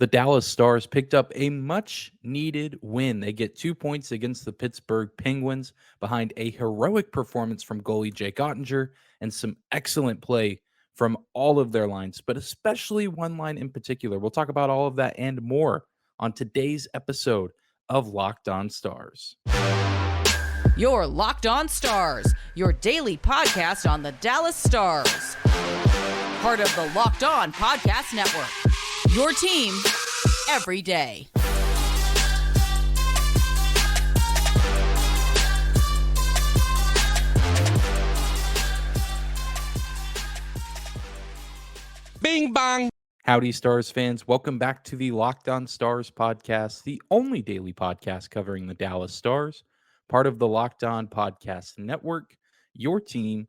The Dallas Stars picked up a much-needed win. They get 2 points against the Pittsburgh Penguins behind a heroic performance from goalie Jake Oettinger and some excellent play from all of their lines, but especially one line in particular. We'll talk about all of that and more on today's episode of Locked On Stars. Your Locked On Stars, your daily podcast on the Dallas Stars. Part of the Locked On Podcast Network. Your team every day. Bing bong. Howdy, Stars fans. Welcome back to the Locked On Stars podcast, the only daily podcast covering the Dallas Stars, part of the Locked On Podcast Network, your team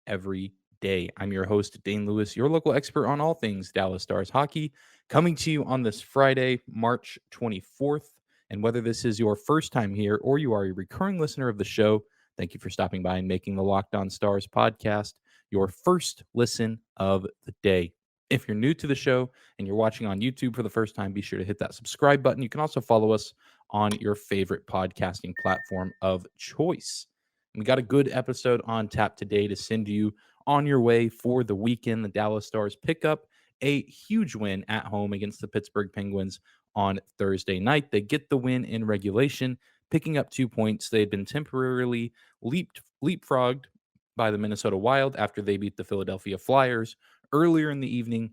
every day. I'm your host, Dane Lewis, your local expert on all things Dallas Stars hockey, coming to you on this Friday, March 24th. And whether this is your first time here or you are a recurring listener of the show, thank you for stopping by and making the Locked On Stars podcast your first listen of the day. If you're new to the show and you're watching on YouTube for the first time, be sure to hit that subscribe button. You can also follow us on your favorite podcasting platform of choice. And we got a good episode on tap today to send you on your way for the weekend. The Dallas Stars pick up a huge win at home against the Pittsburgh Penguins on Thursday night. They get the win in regulation, picking up 2 points. They had been temporarily leapfrogged by the Minnesota Wild after they beat the Philadelphia Flyers earlier in the evening.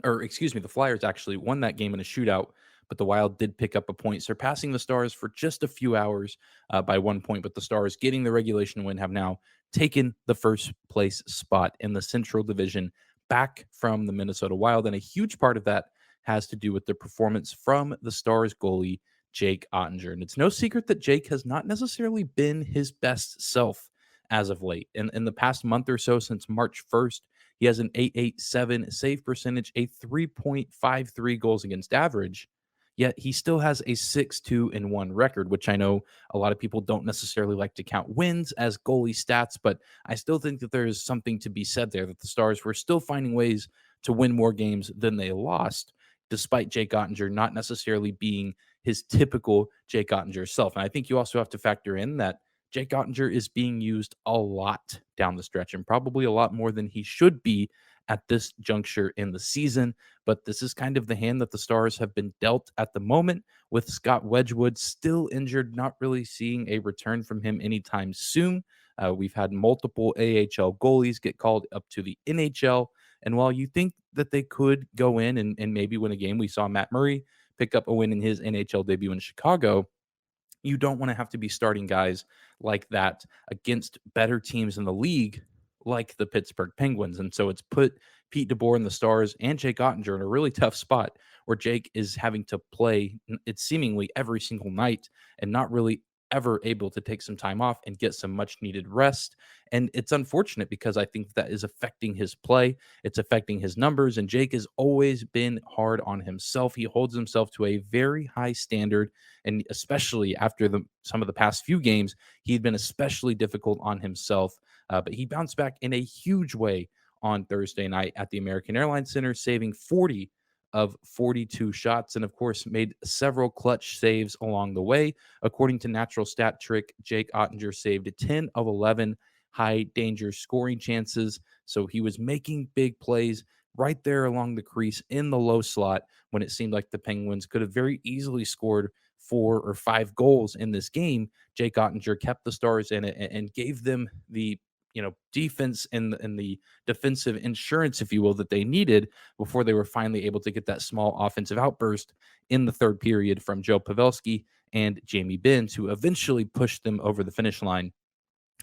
The Flyers actually won that game in a shootout, but the Wild did pick up a point, surpassing the Stars for just a few hours by 1 point. But the Stars, getting the regulation win, have now taken the first place spot in the Central Division back from the Minnesota Wild. And a huge part of that has to do with the performance from the Stars goalie, Jake Oettinger. And it's no secret that Jake has not necessarily been his best self as of late. In the past month or so, since March 1st, he has an .887 save percentage, a 3.53 goals against average, yet he still has a 6-2-1 record, which I know a lot of people don't necessarily like to count wins as goalie stats, but I still think that there is something to be said there, that the Stars were still finding ways to win more games than they lost, despite Jake Oettinger not necessarily being his typical Jake Oettinger self. And I think you also have to factor in that Jake Oettinger is being used a lot down the stretch, and probably a lot more than he should be at this juncture in the season. But this is kind of the hand that the Stars have been dealt at the moment, with Scott Wedgwood still injured, not really seeing a return from him anytime soon. We've had multiple AHL goalies get called up to the NHL. And while you think that they could go in and maybe win a game, we saw Matt Murray pick up a win in his NHL debut in Chicago. You don't want to have to be starting guys like that against better teams in the league, like the Pittsburgh Penguins. And so it's put Pete DeBoer and the Stars and Jake Oettinger in a really tough spot, where Jake is having to play it seemingly every single night and not really ever able to take some time off and get some much needed rest. And it's unfortunate, because I think that is affecting his play. It's affecting his numbers. And Jake has always been hard on himself. He holds himself to a very high standard. And especially after some of the past few games, he'd been especially difficult on himself. But he bounced back in a huge way on Thursday night at the American Airlines Center, saving 40 of 42 shots, and of course made several clutch saves along the way. According to Natural Stat Trick, Jake Oettinger saved 10 of 11 high danger scoring chances. So he was making big plays right there along the crease in the low slot, when it seemed like the Penguins could have very easily scored 4 or 5 goals in this game. Jake Oettinger kept the Stars in it and gave them the defense and the defensive insurance, if you will, that they needed before they were finally able to get that small offensive outburst in the third period from Joe Pavelski and Jamie Benn to eventually push them over the finish line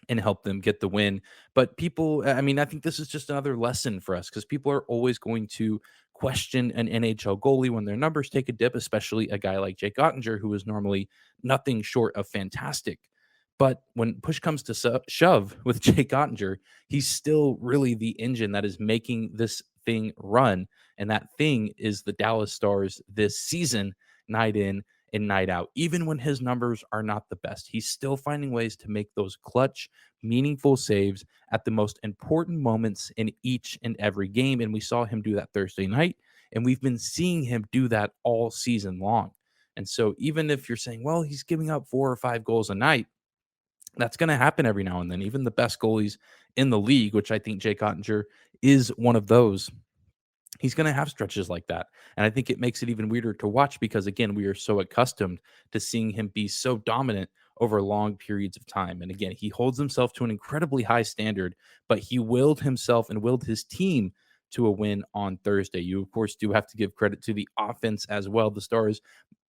and help them get the win. But I think this is just another lesson for us, because people are always going to question an NHL goalie when their numbers take a dip, especially a guy like Jake Oettinger, who is normally nothing short of fantastic. But when push comes to shove with Jake Oettinger, he's still really the engine that is making this thing run. And that thing is the Dallas Stars this season, night in and night out. Even when his numbers are not the best, he's still finding ways to make those clutch, meaningful saves at the most important moments in each and every game. And we saw him do that Thursday night. And we've been seeing him do that all season long. And so even if you're saying, well, he's giving up 4 or 5 goals a night, that's going to happen every now and then. Even the best goalies in the league, which I think Jake Oettinger is one of those, he's going to have stretches like that. And I think it makes it even weirder to watch because, again, we are so accustomed to seeing him be so dominant over long periods of time. And again, he holds himself to an incredibly high standard, but he willed himself and willed his team to a win on Thursday. You, of course, do have to give credit to the offense as well. The Stars'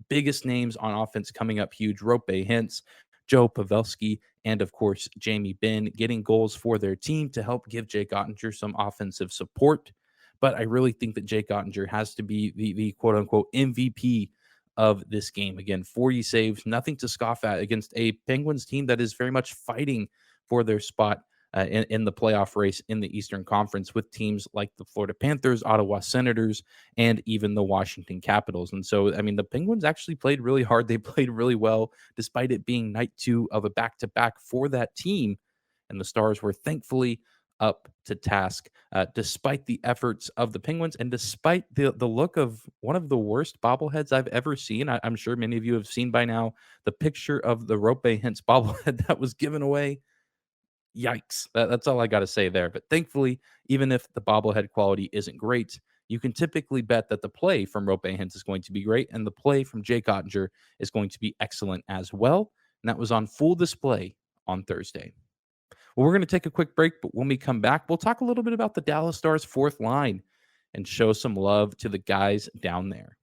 biggest names on offense coming up huge: Rope Hintz, Joe Pavelski, and of course, Jamie Benn getting goals for their team to help give Jake Oettinger some offensive support. But I really think that Jake Oettinger has to be the quote unquote MVP of this game. Again, 40 saves, nothing to scoff at against a Penguins team that is very much fighting for their spot in the playoff race in the Eastern Conference with teams like the Florida Panthers, Ottawa Senators, and even the Washington Capitals. And so, I mean, the Penguins actually played really hard. They played really well, despite it being night 2 of a back-to-back for that team. And the Stars were thankfully up to task, despite the efforts of the Penguins and despite the look of one of the worst bobbleheads I've ever seen. I'm sure many of you have seen by now the picture of the Rope Hintz bobblehead that was given away. Yikes. That's all I got to say there. But thankfully, even if the bobblehead quality isn't great, you can typically bet that the play from Rope Hintz is going to be great, and the play from Jake Oettinger is going to be excellent as well. And that was on full display on Thursday. Well, we're going to take a quick break, but when we come back, we'll talk a little bit about the Dallas Stars' fourth line and show some love to the guys down there.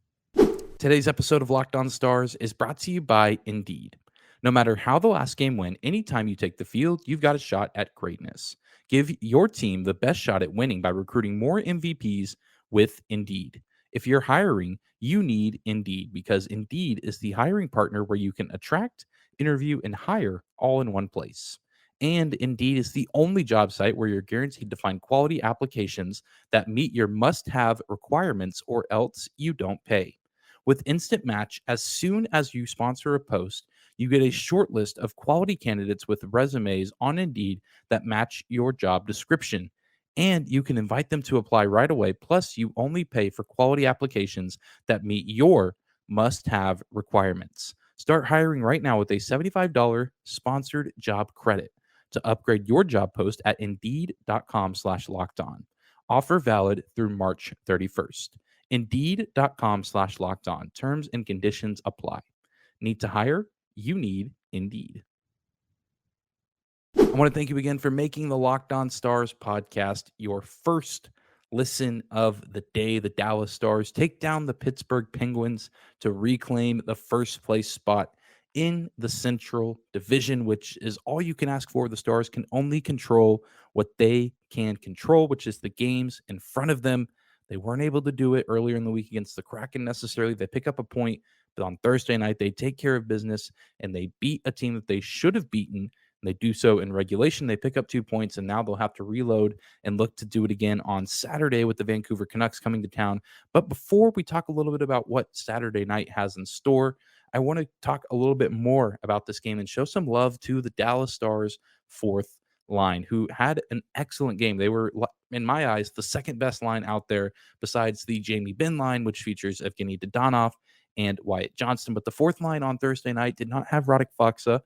Today's episode of Locked On Stars is brought to you by Indeed. No matter how the last game went, anytime you take the field, you've got a shot at greatness. Give your team the best shot at winning by recruiting more MVPs with Indeed. If you're hiring, you need Indeed because Indeed is the hiring partner where you can attract, interview, and hire all in one place. And Indeed is the only job site where you're guaranteed to find quality applications that meet your must-have requirements or else you don't pay. With Instant Match, as soon as you sponsor a post, you get a short list of quality candidates with resumes on Indeed that match your job description. And you can invite them to apply right away. Plus, you only pay for quality applications that meet your must-have requirements. Start hiring right now with a $75 sponsored job credit to upgrade your job post at Indeed.com/lockedon. Offer valid through March 31st. Indeed.com/lockedon. Terms and conditions apply. Need to hire? You need Indeed. I want to thank you again for making the Locked On Stars podcast your first listen of the day. The Dallas Stars take down the Pittsburgh Penguins to reclaim the first place spot in the Central Division, which is all you can ask for. The Stars can only control what they can control, which is the games in front of them. They weren't able to do it earlier in the week against the Kraken necessarily. They pick up a point, but on Thursday night, they take care of business and they beat a team that they should have beaten. They do so in regulation. They pick up 2 points, and now they'll have to reload and look to do it again on Saturday with the Vancouver Canucks coming to town. But before we talk a little bit about what Saturday night has in store, I want to talk a little bit more about this game and show some love to the Dallas Stars' fourth line, who had an excellent game. They were, in my eyes, the second best line out there besides the Jamie Benn line, which features Evgeny Dodonov and Wyatt Johnston. But the fourth line on Thursday night did not have Radek Faksa.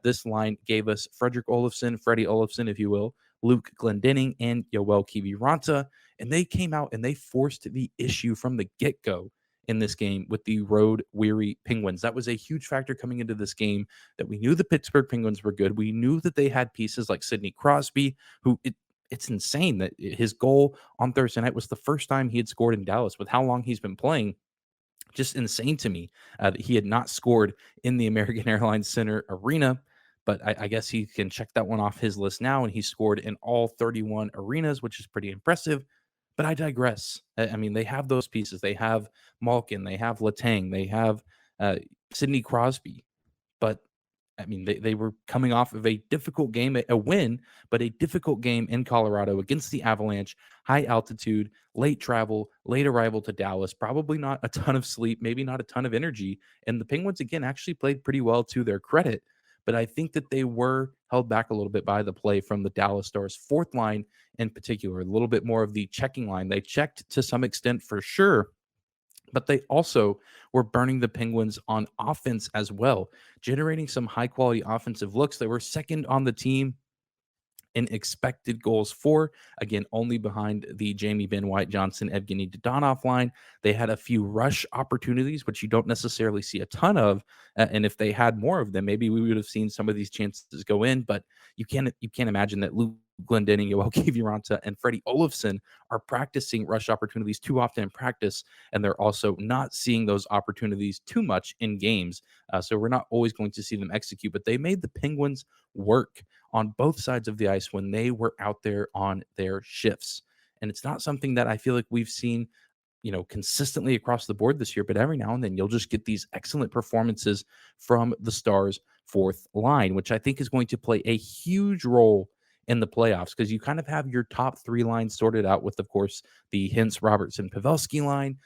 This line gave us Frederick Olofsson, Freddie Olofsson, if you will, Luke Glendening, and Yoel Kiviranta. And they came out and they forced the issue from the get-go in this game with the road-weary Penguins. That was a huge factor coming into this game, that we knew the Pittsburgh Penguins were good. We knew that they had pieces like Sidney Crosby, who it's insane that his goal on Thursday night was the first time he had scored in Dallas with how long he's been playing. Just insane to me that he had not scored in the American Airlines Center arena. But I guess he can check that one off his list now, and he scored in all 31 arenas, which is pretty impressive. But I digress. I mean, they have those pieces. They have Malkin, they have Letang, they have Sidney Crosby. But I mean, they were coming off of a difficult game, a win, but a difficult game in Colorado against the Avalanche, high altitude, late travel, late arrival to Dallas, probably not a ton of sleep, maybe not a ton of energy. And the Penguins, again, actually played pretty well to their credit. but I think that they were held back a little bit by the play from the Dallas Stars fourth line in particular, a little bit more of the checking line. They checked to some extent for sure, but they also were burning the Penguins on offense as well, generating some high quality offensive looks. They were second on the team in expected goals for, again, only behind the Jamie Benn, White Johnson, Evgeny Dodonov line. They had a few rush opportunities, which you don't necessarily see a ton of. And if they had more of them, maybe we would have seen some of these chances go in. But you can't imagine that Luke Glendening, Yoel Kiviranta, and Freddie Olofsson are practicing rush opportunities too often in practice, and they're also not seeing those opportunities too much in games. So we're not always going to see them execute, but they made the Penguins work on both sides of the ice when they were out there on their shifts. And it's not something that I feel like we've seen, consistently across the board this year, but every now and then you'll just get these excellent performances from the Stars fourth line, which I think is going to play a huge role in the playoffs because you kind of have your top three lines sorted out with, of course, the Hintz, Robertson, Pavelski line,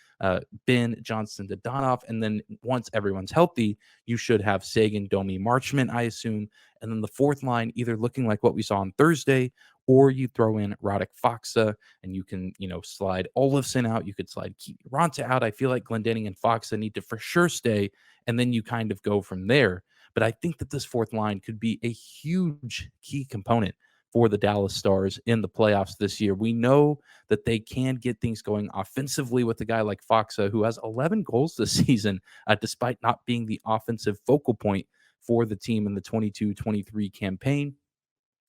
Ben, Johnson, Dodonov, and then once everyone's healthy, you should have Sagan, Domi, Marchment, I assume, and then the fourth line either looking like what we saw on Thursday, or you throw in Radek Faksa, and you can, slide Olofsson out. You could slide Ronta out. I feel like Glendening and Faksa need to for sure stay, and then you kind of go from there. But I think that this fourth line could be a huge key component for the Dallas Stars in the playoffs this year. We know that they can get things going offensively with a guy like Faksa, who has 11 goals this season, despite not being the offensive focal point for the team in the 22-23 campaign.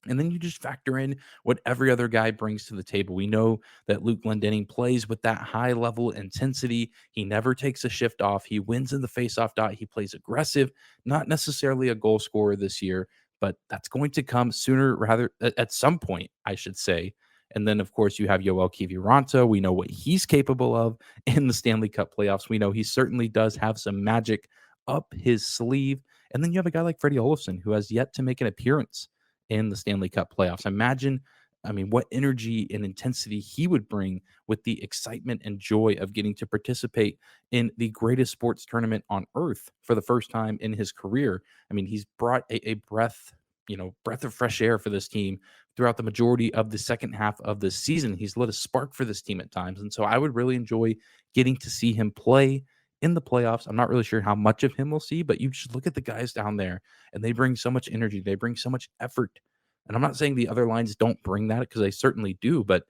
And then you just factor in what every other guy brings to the table. We know that Luke Glendening plays with that high level intensity. He never takes a shift off. He wins in the faceoff dot. He plays aggressive, not necessarily a goal scorer this year, but that's going to come sooner rather at some point, I should say. And then, of course, you have Yoel Kiviranta. We know what he's capable of in the Stanley Cup playoffs. We know he certainly does have some magic up his sleeve. And then you have a guy like Freddie Olofsson, who has yet to make an appearance in the Stanley Cup playoffs. What energy and intensity he would bring with the excitement and joy of getting to participate in the greatest sports tournament on earth for the first time in his career. He's brought a breath of fresh air for this team throughout the majority of the second half of the season. He's lit a spark for this team at times. And so I would really enjoy getting to see him play in the playoffs. I'm not really sure how much of him we'll see, but you just look at the guys down there and they bring so much energy. They bring so much effort. And I'm not saying the other lines don't bring that because they certainly do, but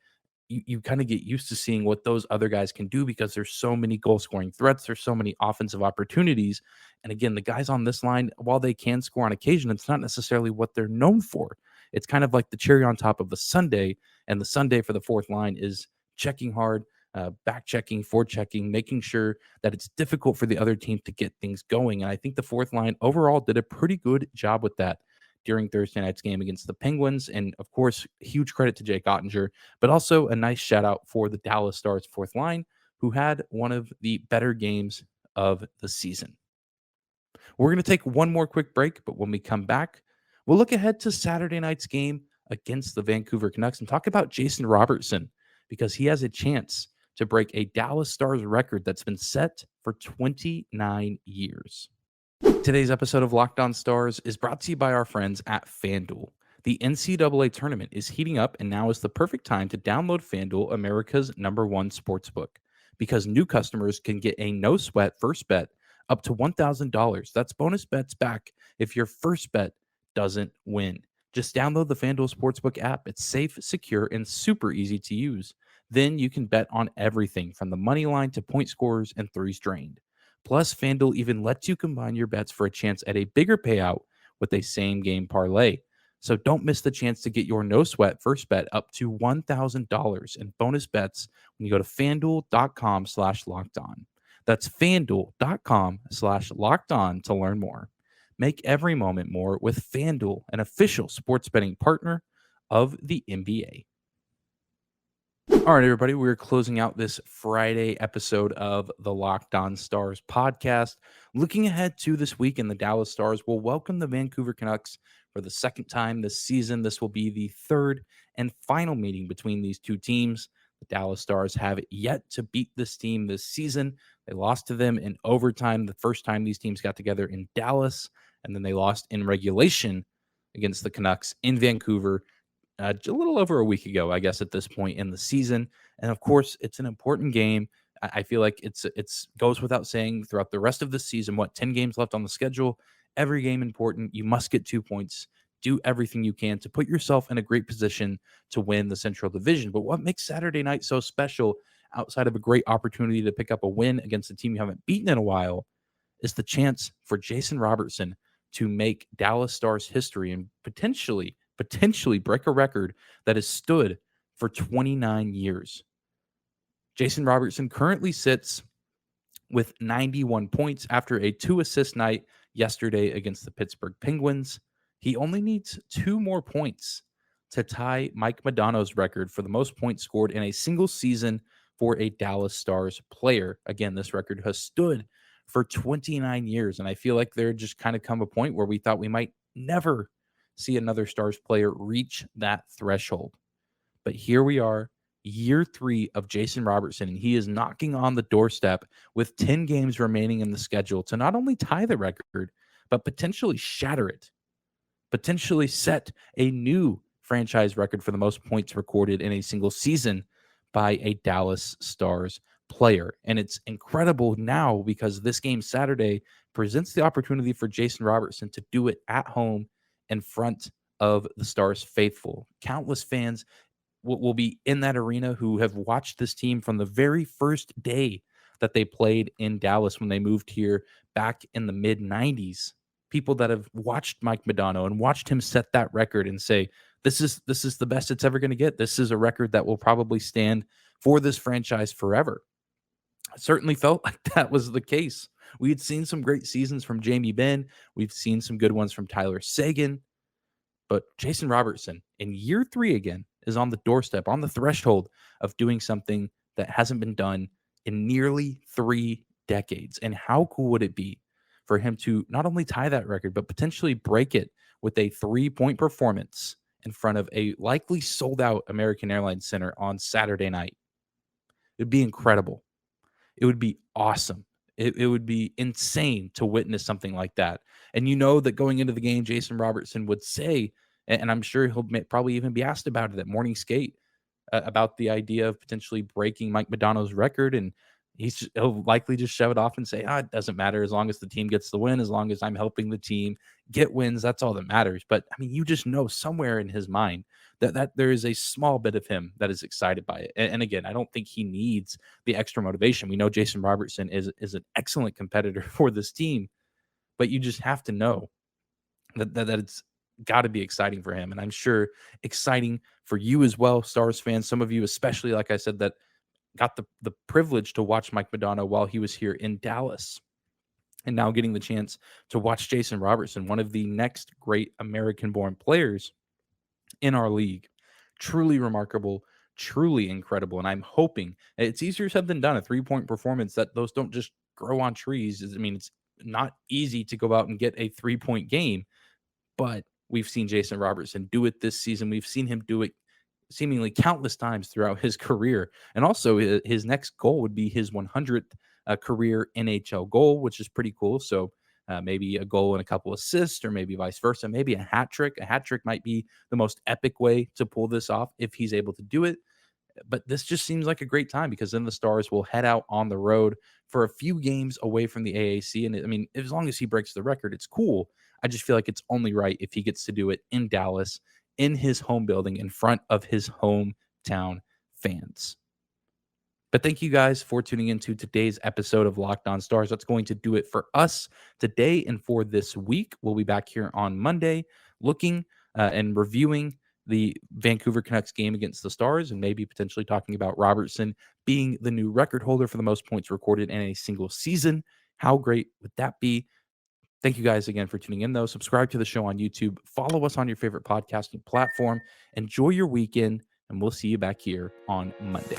you kind of get used to seeing what those other guys can do because there's so many goal scoring threats. There's so many offensive opportunities. And again, the guys on this line, while they can score on occasion, it's not necessarily what they're known for. It's kind of like the cherry on top of the sundae. And the sundae for the fourth line is checking hard, back checking, forward checking, making sure that it's difficult for the other team to get things going. And I think the fourth line overall did a pretty good job with that during Thursday night's game against the Penguins. And of course, huge credit to Jake Oettinger, but also a nice shout out for the Dallas Stars fourth line, who had one of the better games of the season. We're going to take one more quick break, but when we come back, we'll look ahead to Saturday night's game against the Vancouver Canucks and talk about Jason Robertson because he has a chance to break a Dallas Stars record that's been set for 29 years. Today's episode of Locked On Stars is brought to you by our friends at FanDuel. The NCAA tournament is heating up, and now is the perfect time to download FanDuel, America's #1 sportsbook, because new customers can get a no-sweat first bet up to $1,000. That's bonus bets back if your first bet doesn't win. Just download the FanDuel Sportsbook app. It's safe, secure, and super easy to use. Then you can bet on everything from the money line to point scorers and threes drained. Plus, FanDuel even lets you combine your bets for a chance at a bigger payout with a same-game parlay. So don't miss the chance to get your no-sweat first bet up to $1,000 in bonus bets when you go to FanDuel.com/lockedon. That's FanDuel.com/lockedon to learn more. Make every moment more with FanDuel, an official sports betting partner of the NBA. All right, everybody, we're closing out this Friday episode of the Locked On Stars podcast. Looking ahead to this weekend, the Dallas Stars will welcome the Vancouver Canucks for the second time this season. This will be the third and final meeting between these two teams. The Dallas Stars have yet to beat this team this season. They lost to them in overtime the first time these teams got together in Dallas. and then they lost in regulation against the Canucks in Vancouver a little over a week ago, I guess, at this point in the season. And of course, it's an important game. I feel like it's goes without saying throughout the rest of the season. What 10 games left on the schedule? Every game important. You must get 2 points. Do everything you can to put yourself in a great position to win the Central Division. But what makes Saturday night so special, outside of a great opportunity to pick up a win against a team you haven't beaten in a while, is the chance for Jason Robertson to make Dallas Stars history and potentially break a record that has stood for 29 years. Jason Robertson currently sits with 91 points after a 2-assist night yesterday against the Pittsburgh Penguins. He only needs 2 more points to tie Mike Modano's record for the most points scored in a single season for a Dallas Stars player. Again, this record has stood for 29 years, and I feel like there just kind of come a point where we thought we might never see another Stars player reach that threshold. But here we are, year 3 of Jason Robertson, and he is knocking on the doorstep with 10 games remaining in the schedule to not only tie the record, but potentially shatter it, potentially set a new franchise record for the most points recorded in a single season by a Dallas Stars player. And it's incredible now because this game Saturday presents the opportunity for Jason Robertson to do it at home in front of the Stars faithful. Countless fans will be in that arena who have watched this team from the very first day that they played in Dallas when they moved here back in the mid 90s. People that have watched Mike Modano and watched him set that record and say, this is the best it's ever going to get. This is a record that will probably stand for this franchise forever. It certainly felt like that was the case. We had seen some great seasons from Jamie Benn. We've seen some good ones from Tyler Seguin. But Jason Robertson in year 3 again is on the doorstep, on the threshold of doing something that hasn't been done in nearly 3 decades. And how cool would it be for him to not only tie that record, but potentially break it with a 3-point performance in front of a likely sold out American Airlines Center on Saturday night? It'd be incredible. It would be awesome. It would be insane to witness something like that. And you know that going into the game, Jason Robertson would say, and I'm sure he'll probably even be asked about it at morning skate, about the idea of potentially breaking Mike Modano's record. And he'll likely just shove it off and say, it doesn't matter as long as the team gets the win, as long as I'm helping the team get wins. That's all that matters. But I mean, you just know somewhere in his mind that there is a small bit of him that is excited by it. And again, I don't think he needs the extra motivation. We know Jason Robertson is an excellent competitor for this team, but you just have to know that it's got to be exciting for him. And I'm sure exciting for you as well, Stars fans, some of you especially, like I said, that got the privilege to watch Mike Modano while he was here in Dallas, and now getting the chance to watch Jason Robertson, one of the next great American-born players in our league. Truly remarkable, truly incredible. And I'm hoping it's easier said than done. A 3-point performance, that those don't just grow on trees. I mean, it's not easy to go out and get a 3-point game, but we've seen Jason Robertson do it this season. We've seen him do it seemingly countless times throughout his career. And also his next goal would be his 100th career NHL goal, which is pretty cool. So maybe a goal and a couple assists, or maybe vice versa, maybe a hat trick. A hat trick might be the most epic way to pull this off if he's able to do it. But this just seems like a great time, because then the Stars will head out on the road for a few games away from the AAC. And I mean, as long as he breaks the record, it's cool. I just feel like it's only right if he gets to do it in Dallas, in his home building, in front of his hometown fans. But thank you guys for tuning into today's episode of Locked On Stars. That's going to do it for us today and for this week. We'll be back here on Monday looking and reviewing the Vancouver Canucks game against the Stars, and maybe potentially talking about Robertson being the new record holder for the most points recorded in a single season. How great would that be? Thank you guys again for tuning in, though. Subscribe to the show on YouTube. Follow us on your favorite podcasting platform. Enjoy your weekend, and we'll see you back here on Monday.